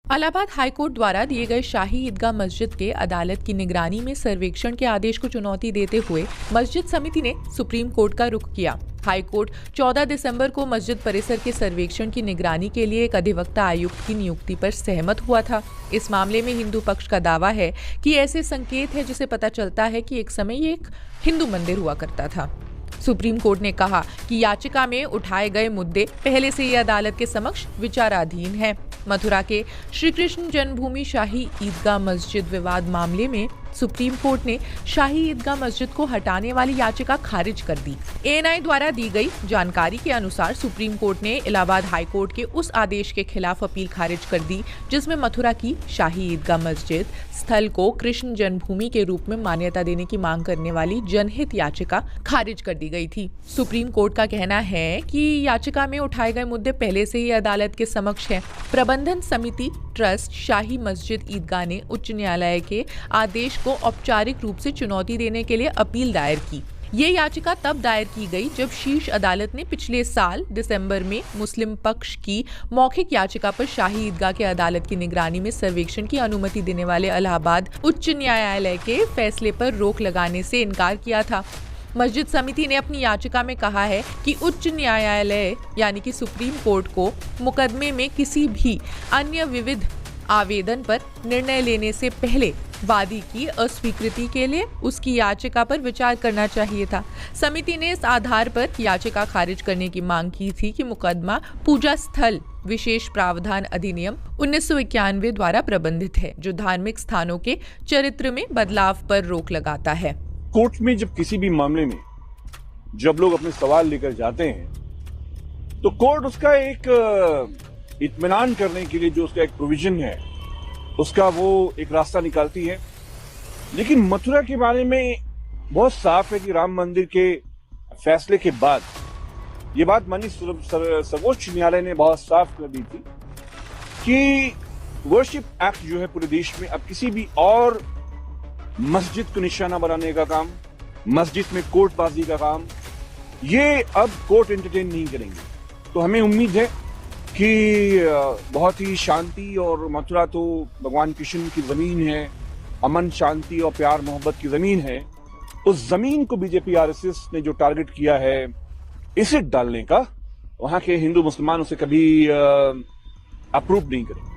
Allahabad high court द्वारा दिए गए शाही ईदगाह मस्जिद के अदालत की निगरानी में सर्वेक्षण के आदेश को चुनौती देते हुए मस्जिद समिति ने सुप्रीम कोर्ट का रुख किया। हाईकोर्ट 14 दिसंबर को मस्जिद परिसर के सर्वेक्षण की निगरानी के लिए एक अधिवक्ता आयुक्त की नियुक्ति पर सहमत हुआ था। इस मामले में हिंदू पक्ष का दावा है कि ऐसे संकेत है जिसे पता चलता है कि एक समय ये एक हिंदू मंदिर हुआ करता था। सुप्रीम कोर्ट ने कहा कि याचिका में उठाए गए मुद्दे पहले से ही अदालत के समक्ष विचाराधीन हैं। मथुरा के श्री कृष्ण जन्मभूमि शाही ईदगाह मस्जिद विवाद मामले में सुप्रीम कोर्ट ने शाही ईदगाह मस्जिद को हटाने वाली याचिका खारिज कर दी। एएनआई द्वारा दी गई जानकारी के अनुसार सुप्रीम कोर्ट ने इलाहाबाद हाई कोर्ट के उस आदेश के खिलाफ अपील खारिज कर दी जिसमें मथुरा की शाही ईदगाह मस्जिद स्थल को कृष्ण जन्मभूमि के रूप में मान्यता देने की मांग करने वाली जनहित याचिका खारिज कर दी गई थी। सुप्रीम कोर्ट का कहना है कि याचिका में उठाए गए मुद्दे पहले से ही अदालत के समक्ष है। प्रबंधन समिति ट्रस्ट शाही मस्जिद ईदगाह ने उच्च न्यायालय के आदेश को औपचारिक रूप से चुनौती देने के लिए अपील दायर की। ये याचिका तब दायर की गई जब शीर्ष अदालत ने पिछले साल दिसंबर में मुस्लिम पक्ष की मौखिक याचिका पर शाही ईदगाह के अदालत की निगरानी में सर्वेक्षण की अनुमति देने वाले इलाहाबाद उच्च न्यायालय के फैसले पर रोक लगाने से इनकार किया था। मस्जिद समिति ने अपनी याचिका में कहा है कि उच्च न्यायालय यानी कि सुप्रीम कोर्ट को मुकदमे में किसी भी अन्य विविध आवेदन पर निर्णय लेने से पहले वादी की अस्वीकृति के लिए उसकी याचिका पर विचार करना चाहिए था। समिति ने इस आधार पर याचिका खारिज करने की मांग की थी कि मुकदमा पूजा स्थल विशेष प्रावधान अधिनियम 1991 द्वारा प्रबंधित है, जो धार्मिक स्थानों के चरित्र में बदलाव पर रोक लगाता है। कोर्ट में जब किसी भी मामले में जब लोग अपने सवाल लेकर जाते हैं तो कोर्ट उसका एक इत्मीनान करने के लिए जो उसका एक प्रोविजन है उसका वो एक रास्ता निकालती है। लेकिन मथुरा के बारे में बहुत साफ है कि राम मंदिर के फैसले के बाद ये बात माननीय सर्वोच्च न्यायालय ने बहुत साफ कर दी थी कि वर्शिप एक्ट जो है पूरे देश में अब किसी भी और मस्जिद को निशाना बनाने का काम, मस्जिद में कोर्टबाजी का काम, ये अब कोर्ट एंटरटेन नहीं करेंगे। तो हमें उम्मीद है कि बहुत ही शांति, और मथुरा तो भगवान कृष्ण की जमीन है, अमन शांति और प्यार मोहब्बत की जमीन है। उस जमीन को बीजेपी आरएसएस ने जो टारगेट किया है एसिड डालने का, वहां के हिंदू मुसलमान उसे कभी अप्रूव नहीं करेंगे।